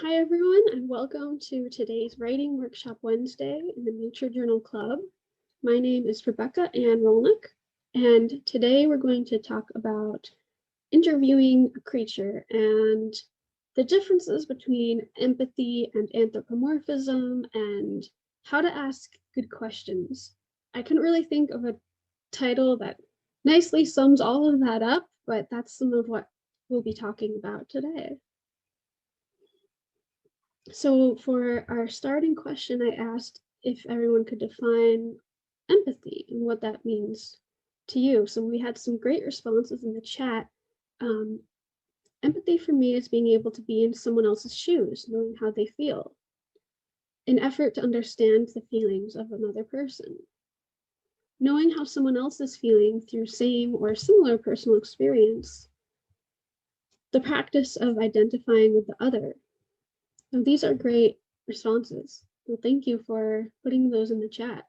Hi everyone, and welcome to today's Writing Workshop Wednesday in the Nature Journal Club. My name is Rebecca Ann Rolnick, and today we're going to talk about interviewing a creature and the differences between empathy and anthropomorphism and how to ask good questions. I couldn't really think of a title that nicely sums all of that up, but that's some of what we'll be talking about today. So for our starting question, I asked if everyone could define empathy and what that means to you. So we had some great responses in the chat. Empathy for me is being able to be in someone else's shoes, knowing how they feel, an effort to understand the feelings of another person. Knowing how someone else is feeling through same or similar personal experience, the practice of identifying with the other. And these are great responses. Well, thank you for putting those in the chat.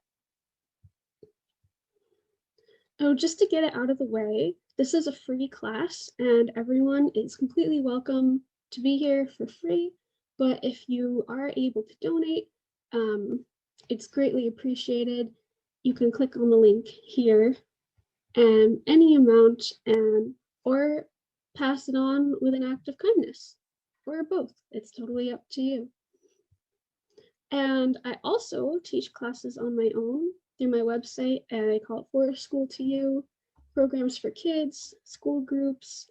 Oh, just to get it out of the way, this is a free class and everyone is completely welcome to be here for free. But if you are able to donate, it's greatly appreciated. You can click on the link here and any amount or pass it on with an act of kindness or both. It's totally up to you. And I also teach classes on my own through my website, and I call it For School to You, programs for kids, school groups,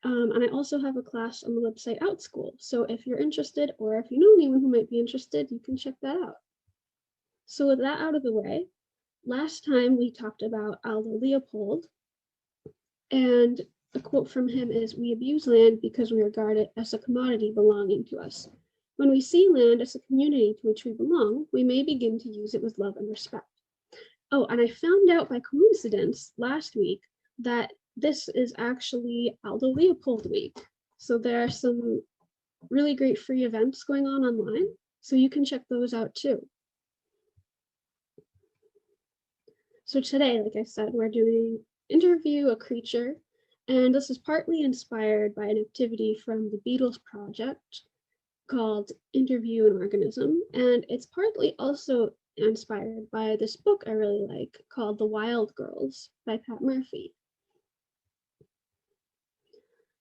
and I also have a class on the website OutSchool. So if you're interested, or if you know anyone who might be interested, you can check that out. So with that out of the way, last time we talked about ALDO Leopold, and a quote from him is, "We abuse land because we regard it as a commodity belonging to us. When we see land as a community to which we belong, we may begin to use it with love and respect." Oh, and I found out by coincidence last week that this is actually Aldo Leopold Week. So there are some really great free events going on online, so you can check those out too. So today, like I said, we're doing Interview a Creature, and this is partly inspired by an activity from the Beatles project called Interview an Organism, and it's partly also inspired by this book I really like called The Wild Girls by Pat Murphy.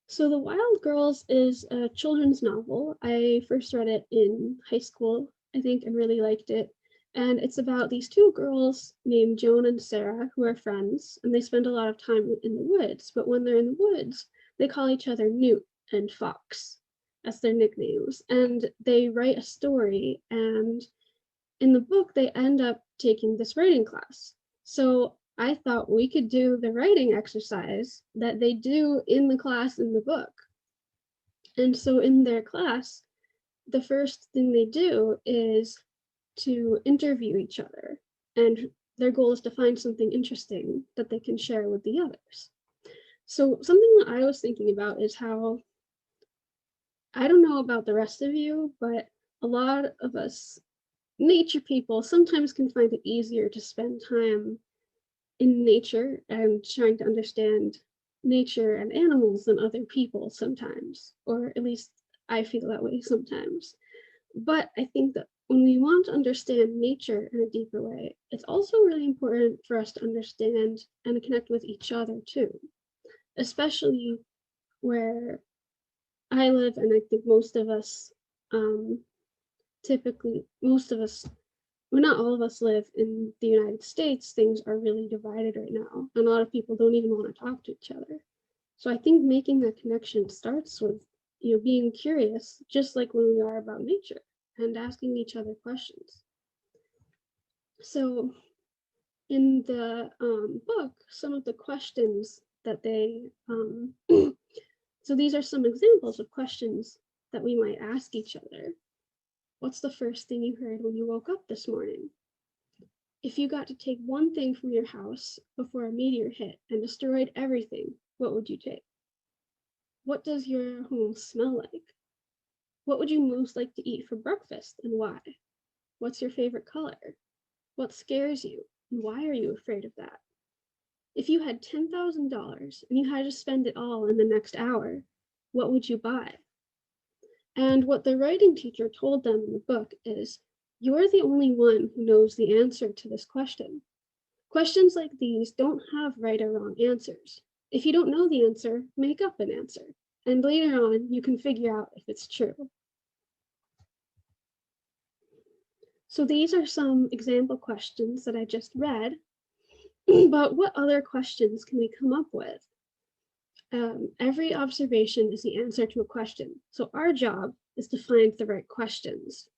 So The Wild Girls is a children's novel. I first read it in high school, I think, and really liked it. And it's about these two girls named Joan and Sarah who are friends, and they spend a lot of time in the woods. But when they're in the woods, they call each other Newt and Fox as their nicknames. And they write a story, and in the book, they end up taking this writing class. So I thought we could do the writing exercise that they do in the class in the book. And so in their class, the first thing they do is to interview each other, and their goal is to find something interesting that they can share with the others. So something that I was thinking about is how, I don't know about the rest of you, but a lot of us nature people sometimes can find it easier to spend time in nature and trying to understand nature and animals than other people sometimes, or at least I feel that way sometimes. But I think that when we want to understand nature in a deeper way, it's also really important for us to understand and connect with each other too, especially where I live, and I think most of us, typically, most of us, well, not all of us live in the United States. Things are really divided right now, and a lot of people don't even want to talk to each other. So I think making that connection starts with, being curious, just like when we are about nature, and asking each other questions. So in the book, some of the questions that they, so these are some examples of questions that we might ask each other. What's the first thing you heard when you woke up this morning? If you got to take one thing from your house before a meteor hit and destroyed everything, what would you take? What does your home smell like? What would you most like to eat for breakfast and why? What's your favorite color? What scares you and why are you afraid of that? If you had $10,000 and you had to spend it all in the next hour, what would you buy? And what the writing teacher told them in the book is, you're the only one who knows the answer to this question. Questions like these don't have right or wrong answers. If you don't know the answer, make up an answer. And later on, you can figure out if it's true. So these are some example questions that I just read, but what other questions can we come up with? Every observation is the answer to a question. So our job is to find the right questions.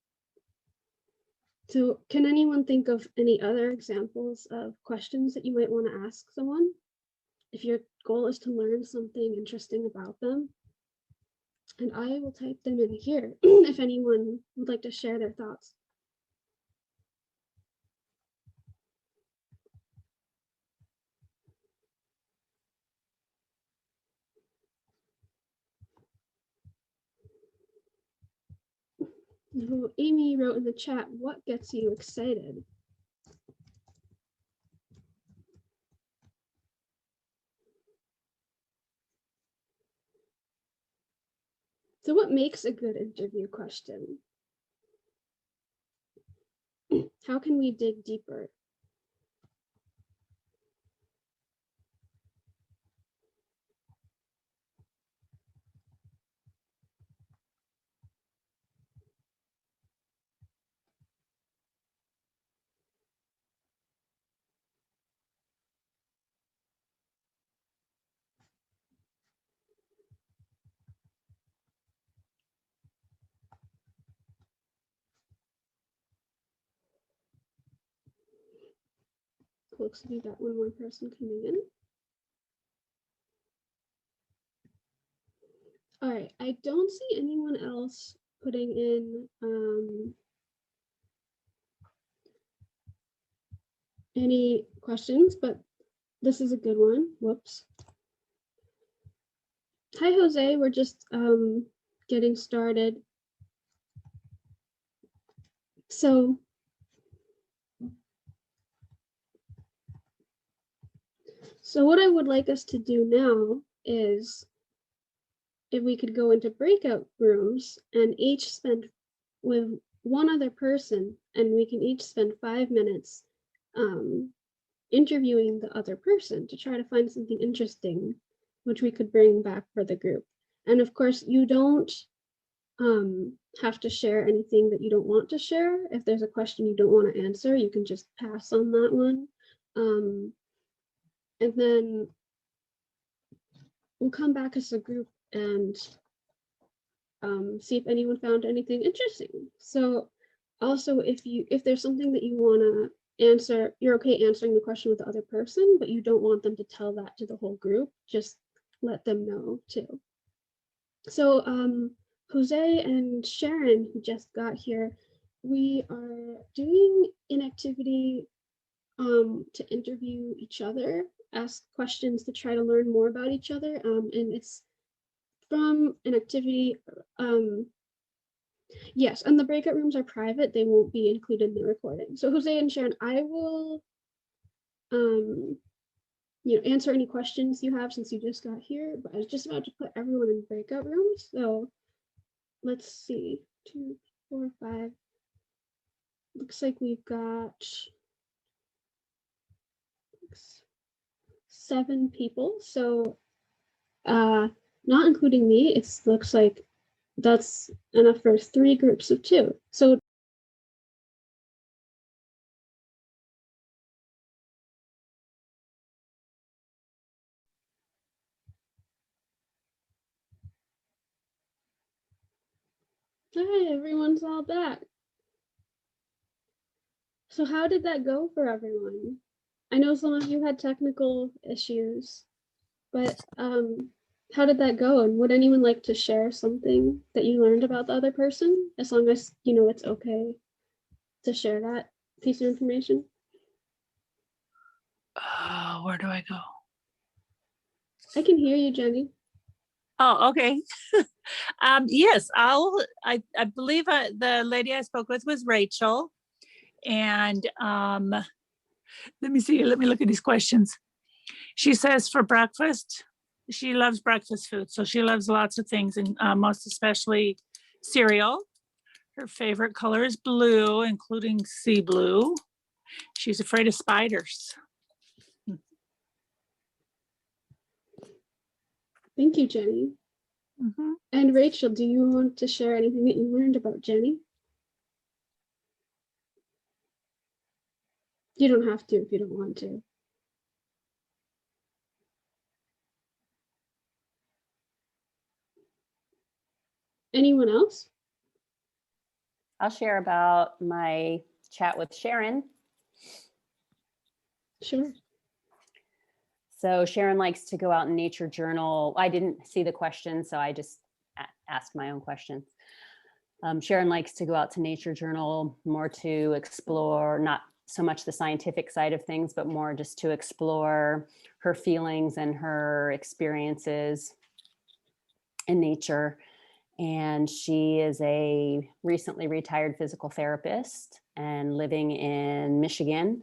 So can anyone think of any other examples of questions that you might want to ask someone? If your goal is to learn something interesting about them. And I will type them in here if anyone would like to share their thoughts. So Amy wrote in the chat, what gets you excited? So what makes a good interview question? How can we dig deeper? Looks like we got one more person coming in. All right, I don't see anyone else putting in any questions, but this is a good one. Whoops. Hi, Jose. We're just getting started. So what I would like us to do now is if we could go into breakout rooms and each spend with one other person, and we can each spend 5 minutes interviewing the other person to try to find something interesting, which we could bring back for the group. And of course, you don't have to share anything that you don't want to share. If there's a question you don't want to answer, you can just pass on that one. And then we'll come back as a group and see if anyone found anything interesting. So also, if there's something that you want to answer, you're okay answering the question with the other person, but you don't want them to tell that to the whole group, just let them know too. So Jose and Sharon, who just got here, we are doing an activity to interview each other, ask questions to try to learn more about each other, and it's from an activity. Yes, and the breakout rooms are private. They won't be included in the recording. So Jose and Sharon, I will answer any questions you have since you just got here, but I was just about to put everyone in breakout rooms. So let's see, 2, 4, 5. Looks like we've got 7 people. So not including me, it looks like that's enough for 3 groups of 2. So hi, everyone's all back. So how did that go for everyone? I know some of you had technical issues, but how did that go? And would anyone like to share something that you learned about the other person, as long as you know it's okay to share that piece of information? Where do I go? I can hear you, Jenny. Oh, okay. Yes, I believe the lady I spoke with was Rachel. And let me see, let me look at these questions. She says for breakfast, she loves breakfast food. So she loves lots of things, and most especially cereal. Her favorite color is blue, including sea blue. She's afraid of spiders. Thank you, Jenny. Mm-hmm. And Rachel, do you want to share anything that you learned about Jenny? You don't have to if you don't want to. Anyone else? I'll share about my chat with Sharon. Sure. So Sharon likes to go out in nature journal. I didn't see the question, so I just asked my own questions. Sharon likes to go out to nature journal more to explore, not so much the scientific side of things, but more just to explore her feelings and her experiences in nature. And she is a recently retired physical therapist and living in Michigan.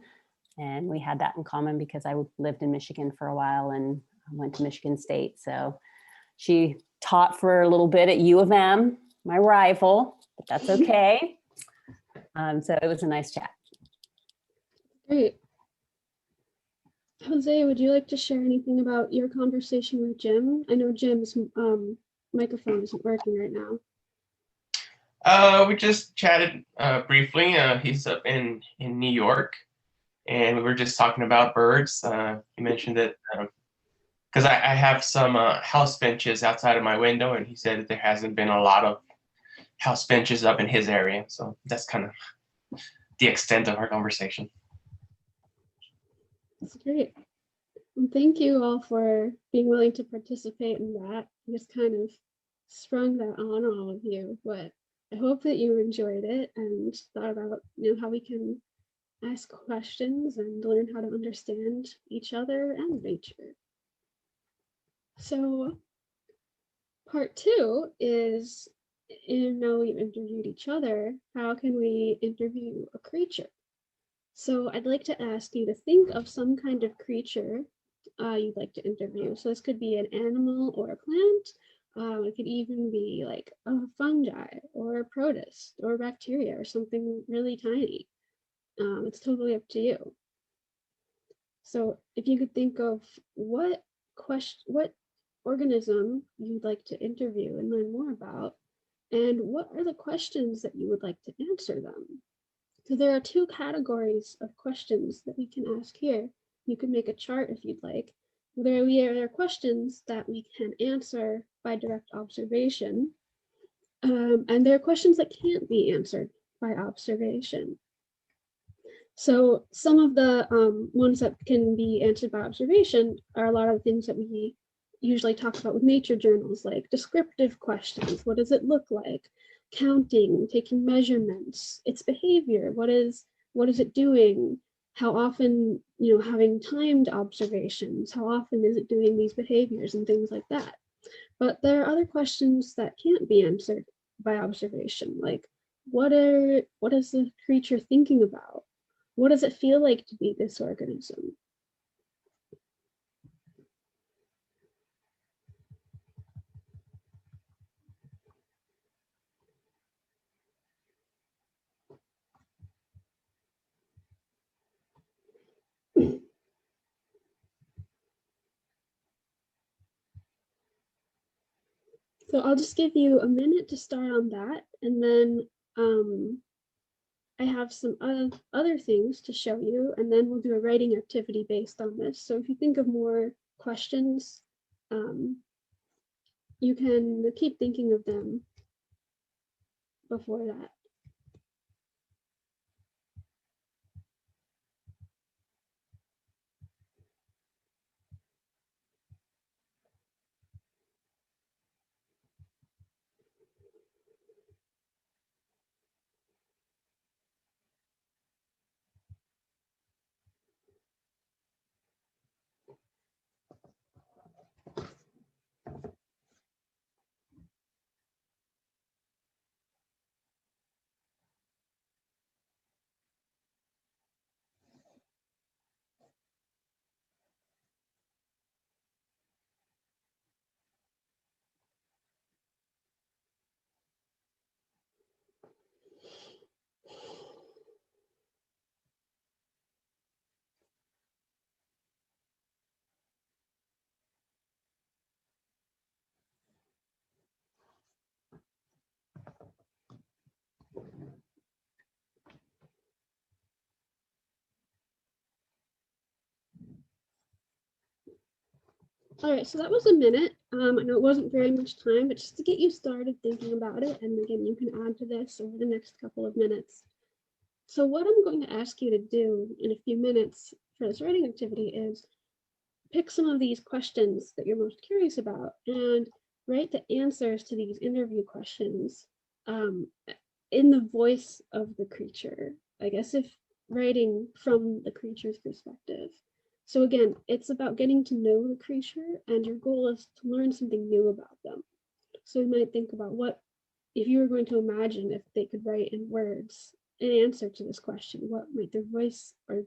And we had that in common because I lived in Michigan for a while and went to Michigan State. So she taught for a little bit at U of M, my rival, but that's okay. So it was a nice chat. Great. Jose, would you like to share anything about your conversation with Jim? I know Jim's microphone isn't working right now. We just chatted briefly. He's up in New York, and we were just talking about birds. He mentioned that because I have some house finches outside of my window, and he said that there hasn't been a lot of house finches up in his area. So that's kind of the extent of our conversation. That's great. And thank you all for being willing to participate in that. I just kind of sprung that on all of you, but I hope that you enjoyed it and thought about, how we can ask questions and learn how to understand each other and nature. So part 2 is, now we've interviewed each other, how can we interview a creature? So I'd like to ask you to think of some kind of creature you'd like to interview. So this could be an animal or a plant. It could even be like a fungi or a protist or bacteria or something really tiny. It's totally up to you. So if you could think of what organism you'd like to interview and learn more about, and what are the questions that you would like to answer them. So there are 2 categories of questions that we can ask here. You can make a chart if you'd like. There are questions that we can answer by direct observation, and there are questions that can't be answered by observation. So some of the ones that can be answered by observation are a lot of things that we usually talk about with nature journals, like descriptive questions. What does it look like? Counting, taking measurements, its behavior. What is it doing? How often, having timed observations, how often is it doing these behaviors and things like that. But there are other questions that can't be answered by observation, like what is the creature thinking about? What does it feel like to be this organism? So I'll just give you a minute to start on that, and then I have some other things to show you, and then we'll do a writing activity based on this. So if you think of more questions, you can keep thinking of them before that. All right, so that was a minute. I know it wasn't very much time, but just to get you started thinking about it, and again, you can add to this over the next couple of minutes. So what I'm going to ask you to do in a few minutes for this writing activity is pick some of these questions that you're most curious about and write the answers to these interview questions in the voice of the creature. I guess if writing from the creature's perspective. So again, it's about getting to know the creature, and your goal is to learn something new about them. So you might think about what, if you were going to imagine if they could write in words an answer to this question, what might their voice or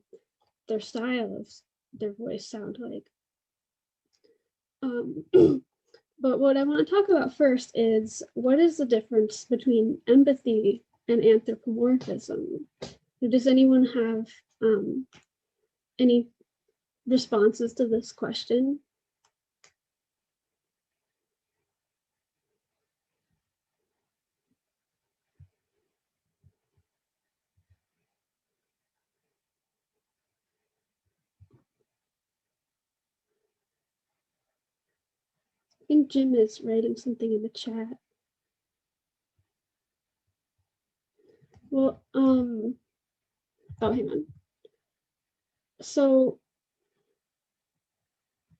their style of their voice sound like? But what I want to talk about first is what is the difference between empathy and anthropomorphism? Does anyone have any responses to this question? I think Jim is writing something in the chat. Well, oh, hang on. So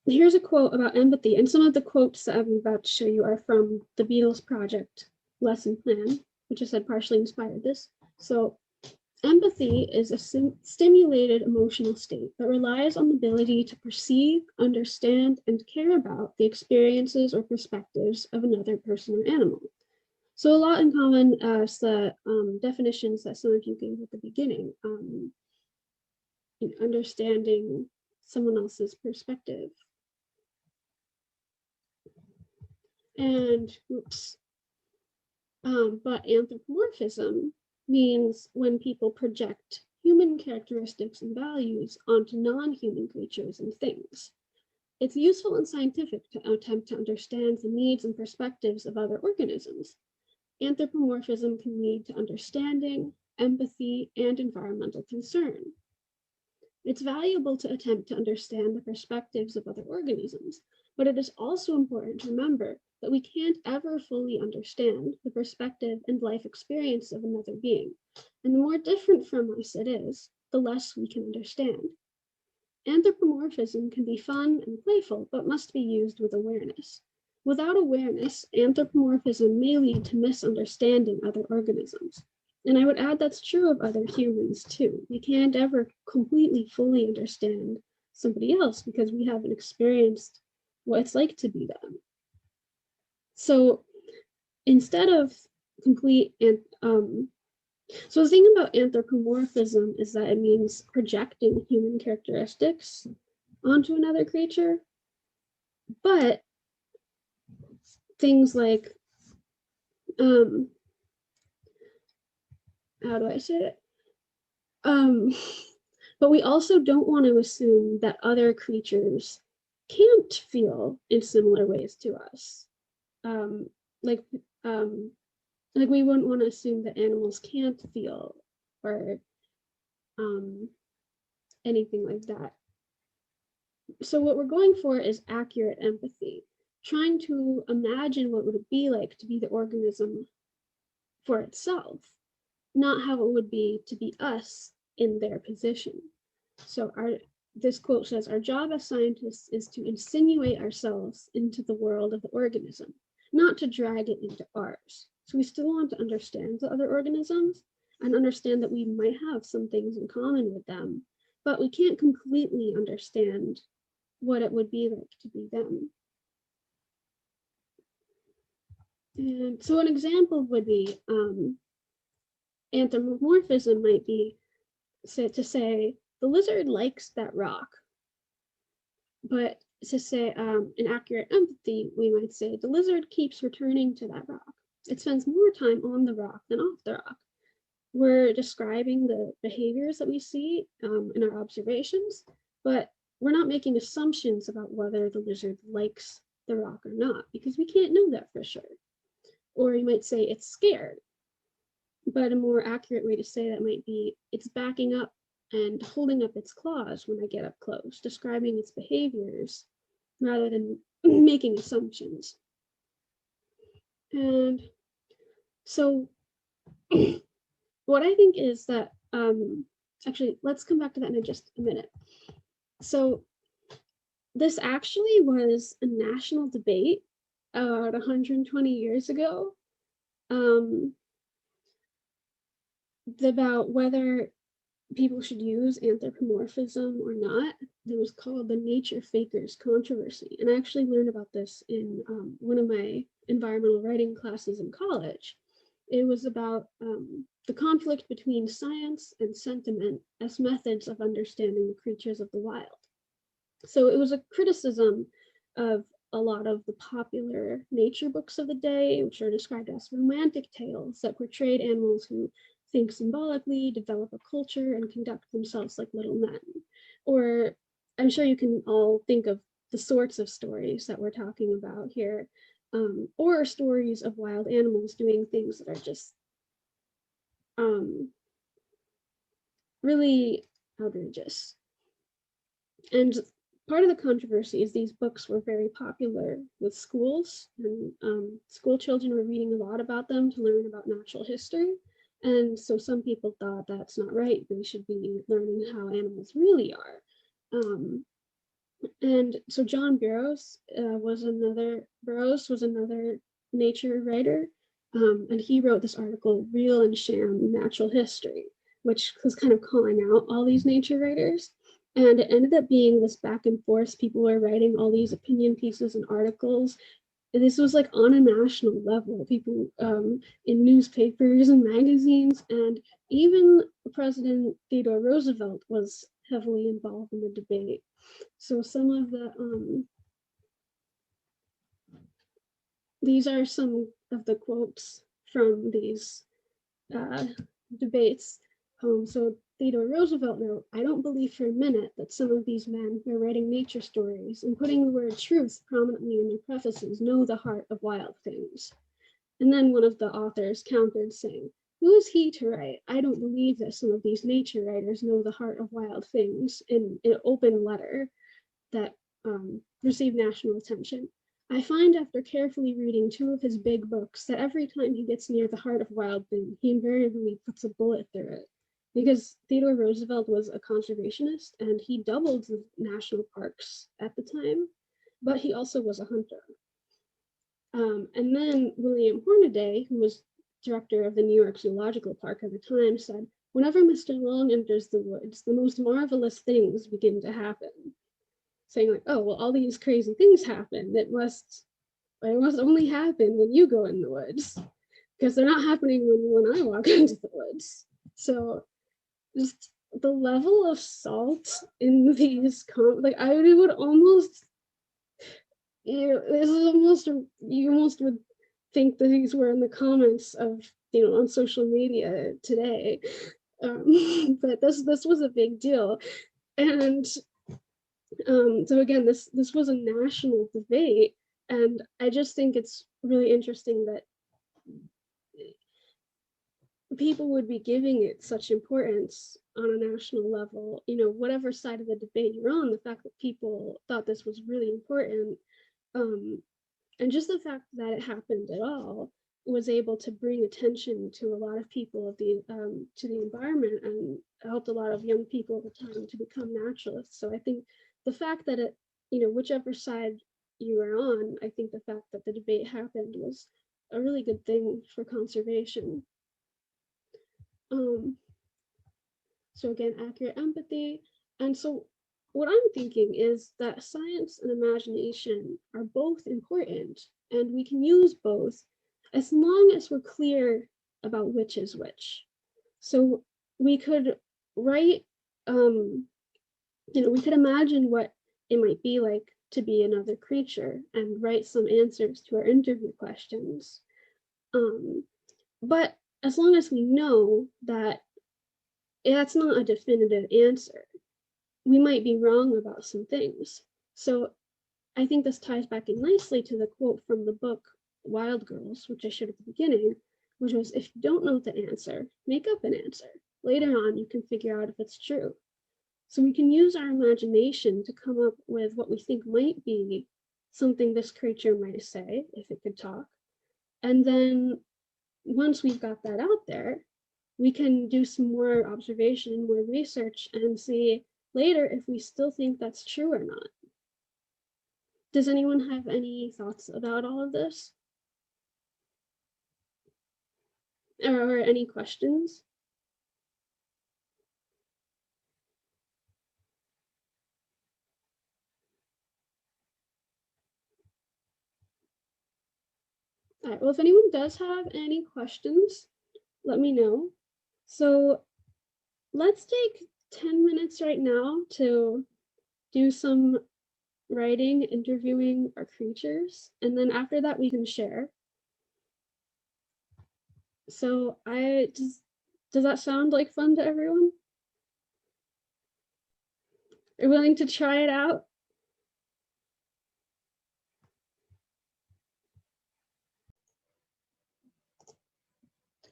here's a quote about empathy, and some of the quotes that I'm about to show you are from the Beatles Project lesson plan, which I said partially inspired this. So empathy is a stimulated emotional state that relies on the ability to perceive, understand, and care about the experiences or perspectives of another person or animal. So a lot in common as the definitions that some of you gave at the beginning, understanding someone else's perspective. And oops. But anthropomorphism means when people project human characteristics and values onto non-human creatures and things. It's useful and scientific to attempt to understand the needs and perspectives of other organisms. Anthropomorphism can lead to understanding, empathy, and environmental concern. It's valuable to attempt to understand the perspectives of other organisms, but it is also important to remember that we can't ever fully understand the perspective and life experience of another being. And the more different from us it is, the less we can understand. Anthropomorphism can be fun and playful, but must be used with awareness. Without awareness, anthropomorphism may lead to misunderstanding other organisms. And I would add that's true of other humans too. We can't ever completely fully understand somebody else because we haven't experienced what it's like to be them. So instead of complete so the thing about anthropomorphism is that it means projecting human characteristics onto another creature, but things like how do I say it? But we also don't want to assume that other creatures can't feel in similar ways to us. Like we wouldn't want to assume that animals can't feel or anything like that. So what we're going for is accurate empathy, trying to imagine what would it be like to be the organism for itself, not how it would be to be us in their position. So this quote says, "Our job as scientists is to insinuate ourselves into the world of the organism, not to drag it into ours." So we still want to understand the other organisms and understand that we might have some things in common with them, but we can't completely understand what it would be like to be them. And so an example would be anthropomorphism might be to say, the lizard likes that rock. But to say an accurate empathy, we might say, the lizard keeps returning to that rock. It spends more time on the rock than off the rock. We're describing the behaviors that we see in our observations, but we're not making assumptions about whether the lizard likes the rock or not, because we can't know that for sure. Or you might say it's scared, but a more accurate way to say that might be it's backing up and holding up its claws when I get up close, describing its behaviors rather than making assumptions. And so what I think is that, actually, let's come back to that in just a minute. So this actually was a national debate about 120 years ago, about whether people should use anthropomorphism or not. It was called the nature fakers controversy. And I actually learned about this in one of my environmental writing classes in college. It was about the conflict between science and sentiment as methods of understanding the creatures of the wild. So it was a criticism of a lot of the popular nature books of the day, which are described as romantic tales that portrayed animals who think symbolically, develop a culture, and conduct themselves like little men. Or I'm sure you can all think of the sorts of stories that we're talking about here, or stories of wild animals doing things that are just really outrageous. And part of the controversy is these books were very popular with schools, and school children were reading a lot about them to learn about natural history. And so some people thought that's not right. They should be learning how animals really are. And so John Burroughs was another nature writer, and he wrote this article, Real and Sham Natural History, which was kind of calling out all these nature writers. And it ended up being this back and forth. People were writing all these opinion pieces and articles. This was like on a national level, people in newspapers and magazines, and even President Theodore Roosevelt was heavily involved in the debate. So some of the, these are some of the quotes from these debates. So Theodore Roosevelt wrote, "I don't believe for a minute that some of these men who are writing nature stories and putting the word truth prominently in their prefaces know the heart of wild things." And then one of the authors countered, saying, "Who is he to write? I don't believe that some of these nature writers know the heart of wild things," in an open letter that received national attention. "I find after carefully reading 2 of his big books that every time he gets near the heart of wild thing, he invariably puts a bullet through it." Because Theodore Roosevelt was a conservationist and he doubled the national parks at the time, but he also was a hunter. And then William Hornaday, who was director of the New York Zoological Park at the time, said, "Whenever Mr. Long enters the woods, the most marvelous things begin to happen." Saying like, oh, well, all these crazy things happen. It must only happen when you go in the woods, because they're not happening when I walk into the woods. So just the level of salt in these like I would almost, this is almost, you almost would think that these were in the comments of, on social media today. But this was a big deal. And so again, this was a national debate, and I just think it's really interesting that people would be giving it such importance on a national level. Whatever side of the debate you're on, the fact that people thought this was really important, and just the fact that it happened at all was able to bring attention to a lot of people of the to the environment, and helped a lot of young people at the time to become naturalists. So I think the fact that it, whichever side you are on, I think the fact that the debate happened was a really good thing for conservation. So again, accurate empathy. And so what I'm thinking is that science and imagination are both important, and we can use both as long as we're clear about which is which. So we could write, we could imagine what it might be like to be another creature and write some answers to our interview questions. But as long as we know that that's not a definitive answer, we might be wrong about some things. So I think this ties back in nicely to the quote from the book Wild Girls, which I showed at the beginning, which was, "If you don't know the answer, make up an answer. Later on, you can figure out if it's true." So we can use our imagination to come up with what we think might be something this creature might say if it could talk. And then once we've got that out there, we can do some more observation, more research, and see later if we still think that's true or not. Does anyone have any thoughts about all of this? Or any questions? All right, well, if anyone does have any questions, let me know. So let's take 10 minutes right now to do some writing, interviewing our creatures, and then after that we can share. So does that sound like fun to everyone? Are you willing to try it out?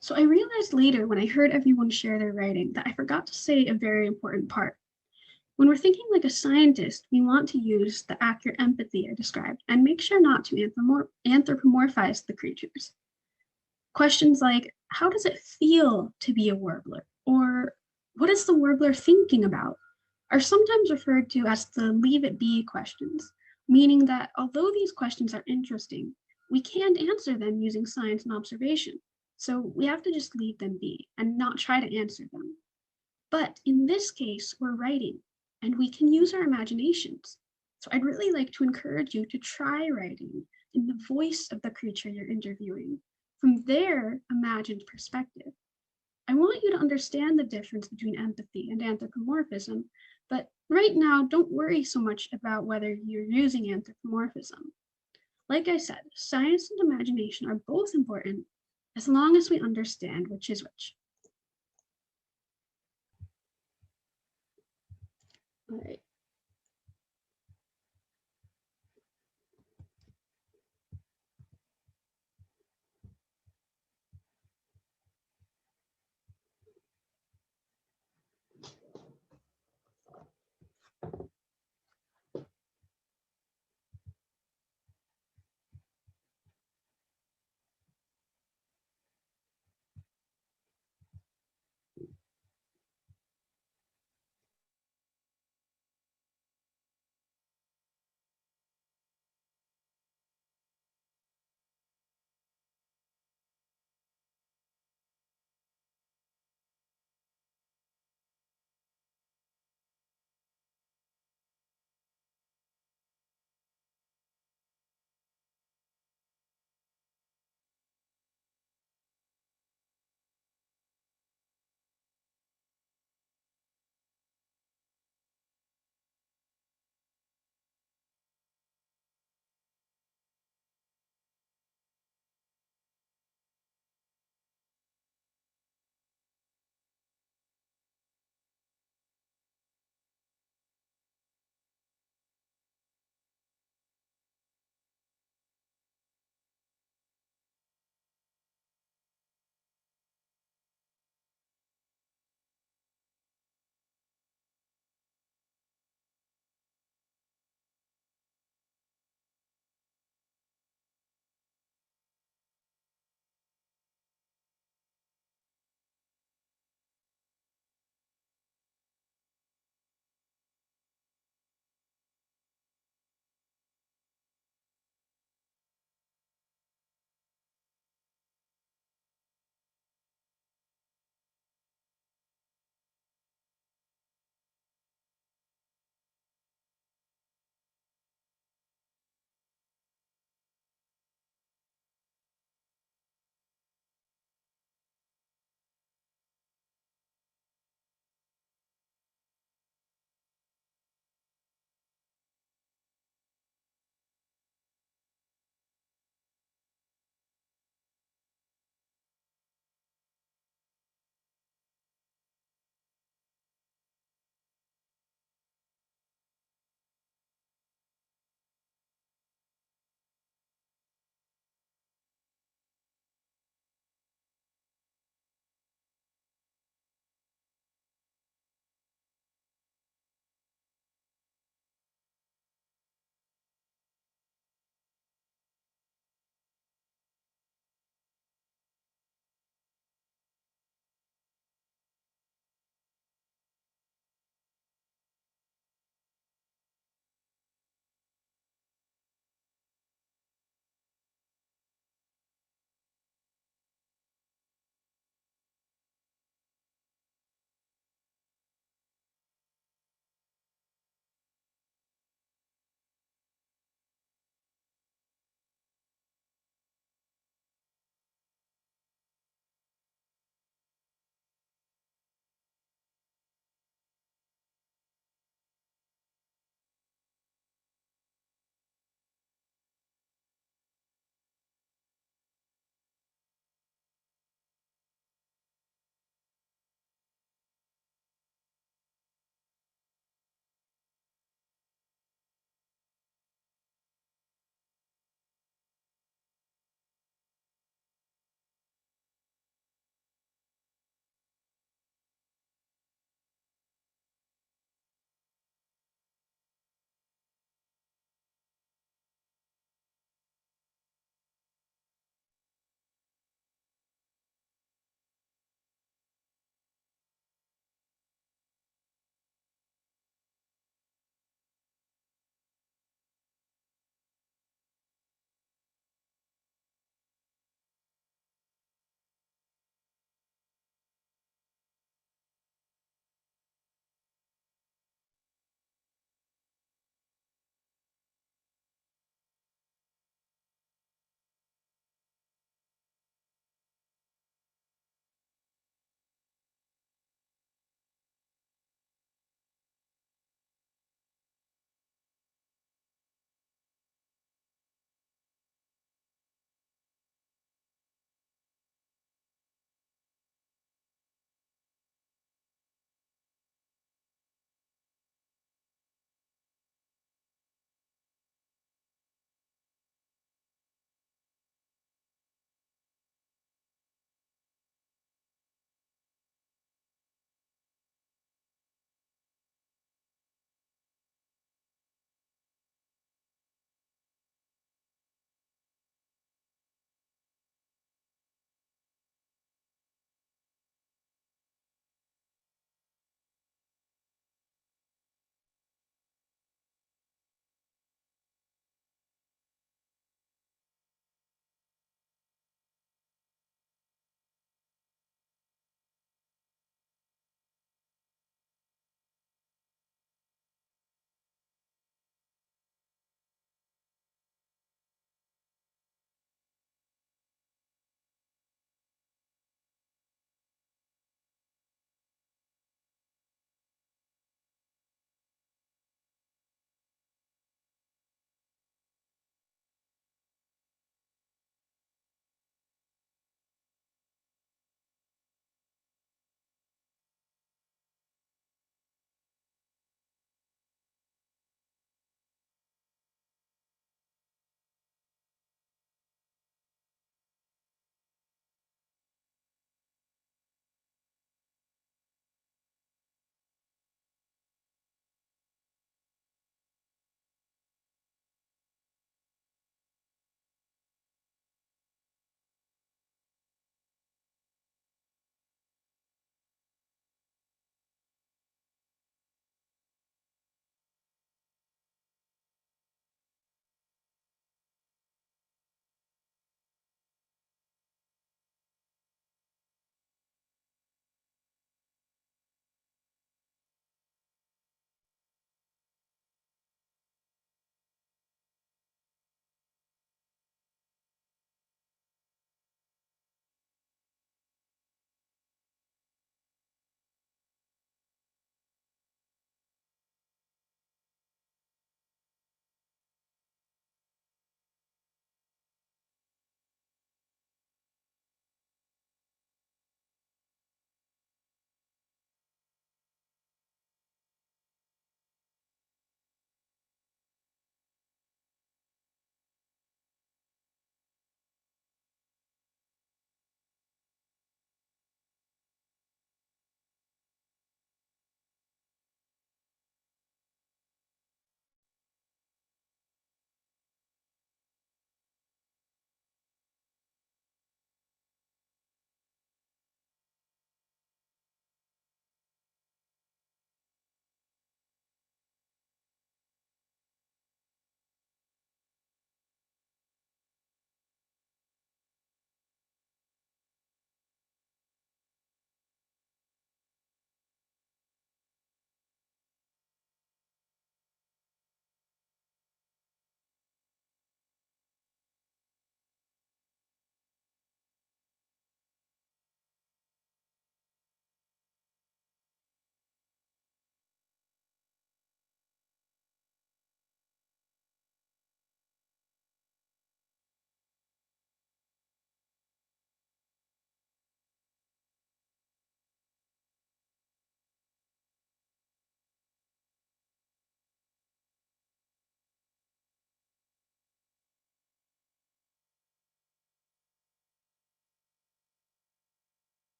So I realized later when I heard everyone share their writing that I forgot to say a very important part. When we're thinking like a scientist, we want to use the accurate empathy I described and make sure not to anthropomorphize the creatures. Questions like, how does it feel to be a warbler? Or what is the warbler thinking about? Are sometimes referred to as the leave it be questions, meaning that although these questions are interesting, we can't answer them using science and observation. So we have to just leave them be and not try to answer them. But in this case, we're writing and we can use our imaginations. So I'd really like to encourage you to try writing in the voice of the creature you're interviewing, from their imagined perspective. I want you to understand the difference between empathy and anthropomorphism, but right now, don't worry so much about whether you're using anthropomorphism. Like I said, science and imagination are both important as long as we understand which is which. All right.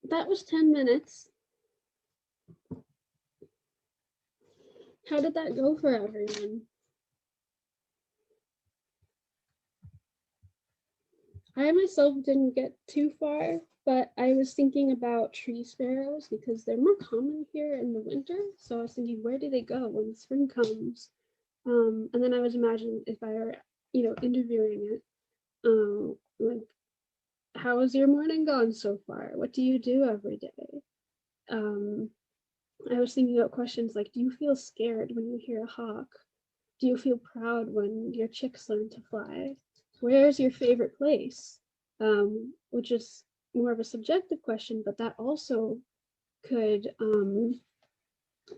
That was 10 minutes. How did that go for everyone? I myself didn't get too far, but I was thinking about tree sparrows because they're more common here in the winter. So I was thinking, where do they go when spring comes? And then I was imagining if I were, interviewing it, like, how has your morning gone so far? What do you do every day? I was thinking about questions like, do you feel scared when you hear a hawk? Do you feel proud when your chicks learn to fly? Where's your favorite place? Which is more of a subjective question, but that also could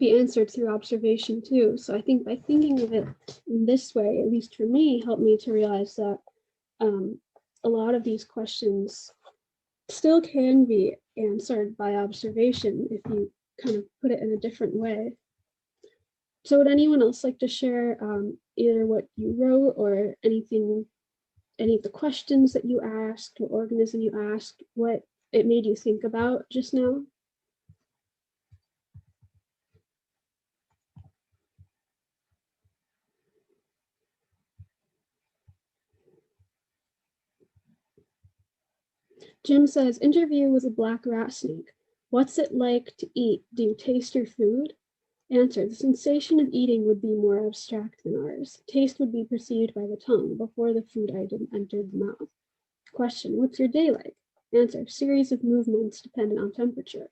be answered through observation too. So I think by thinking of it in this way, at least for me, helped me to realize that a lot of these questions still can be answered by observation if you kind of put it in a different way. So would anyone else like to share either what you wrote or anything, any of the questions that you asked, what organism you asked, what it made you think about just now? Jim says, interview with a black rat snake. What's it like to eat? Do you taste your food? Answer, the sensation of eating would be more abstract than ours. Taste would be perceived by the tongue before the food item entered the mouth. Question, what's your day like? Answer, series of movements dependent on temperature.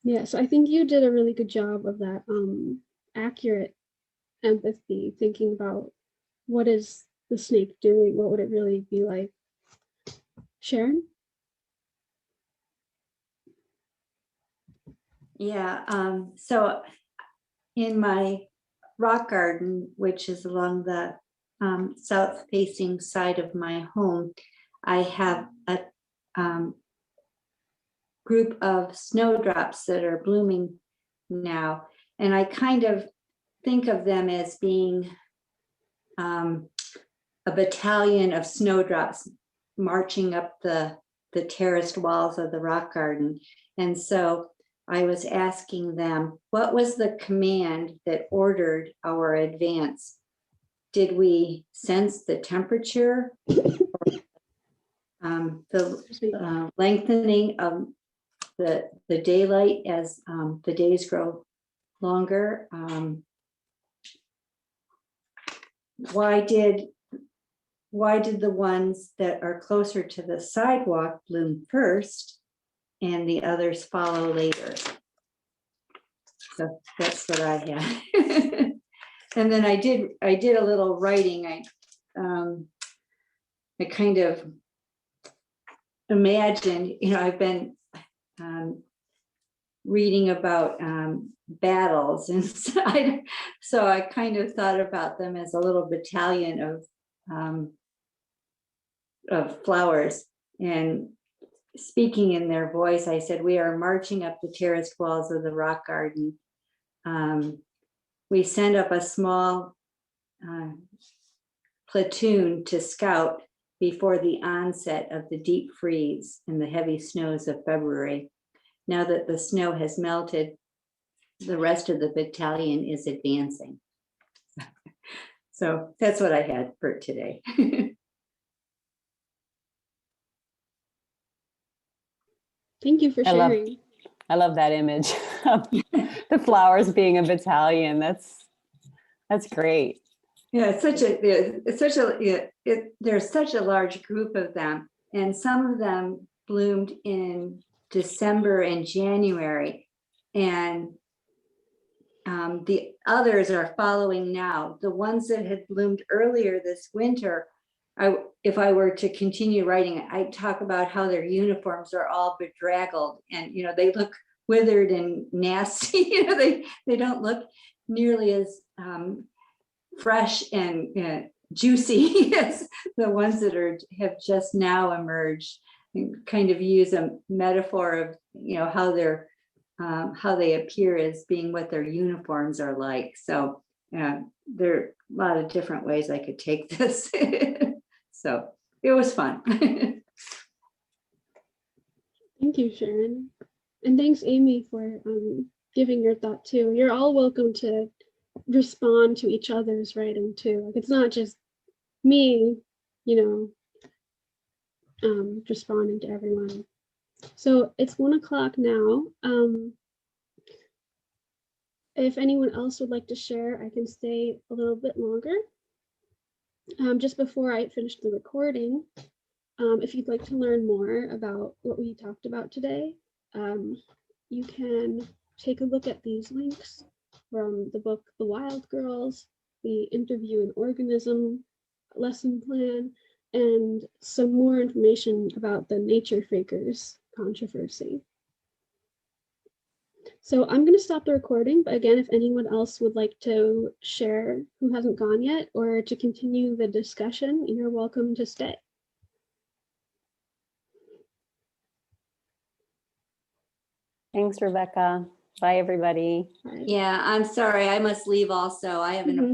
Yeah, so I think you did a really good job of that accurate empathy, thinking about what is the snake doing? What would it really be like? Sharon? Yeah, so in my rock garden, which is along the south facing side of my home, I have a group of snowdrops that are blooming now. And I kind of think of them as being a battalion of snowdrops marching up the terraced walls of the rock garden. And so I was asking them, what was the command that ordered our advance? Did we sense the temperature, the lengthening of the daylight as the days grow longer? Why did the ones that are closer to the sidewalk bloom first and the others follow later? So that's what I had. And then I did a little writing. I kind of imagined, I've been reading about battles, and so I kind of thought about them as a little battalion of flowers. And speaking in their voice, I said, we are marching up the terraced walls of the rock garden. We send up a small platoon to scout before the onset of the deep freeze and the heavy snows of February. Now that the snow has melted, the rest of the battalion is advancing. So that's what I had for today. Thank you for sharing. I love that image of the flowers being a battalion. That's great. Yeah, there's such a large group of them, and some of them bloomed in December and January, and the others are following now. The ones that had bloomed earlier this winter, if I were to continue writing, I'd talk about how their uniforms are all bedraggled, and they look withered and nasty. They don't look nearly as fresh and juicy as the ones that have just now emerged. And kind of use a metaphor of how they appear as being what their uniforms are like. So there are a lot of different ways I could take this. So it was fun. Thank you, Sharon. And thanks, Amy, for giving your thought too. You're all welcome to respond to each other's writing too. Like, it's not just me, responding to everyone. So it's 1 o'clock now. If anyone else would like to share, I can stay a little bit longer. Just before I finish the recording, if you'd like to learn more about what we talked about today, you can take a look at these links from the book The Wild Girls, the Interview and Organism lesson plan, and some more information about the Nature Fakers controversy. So I'm going to stop the recording, but again, if anyone else would like to share who hasn't gone yet or to continue the discussion, you're welcome to stay. Thanks, Rebecca. Bye, everybody. All right. Yeah, I'm sorry. I must leave also. I have an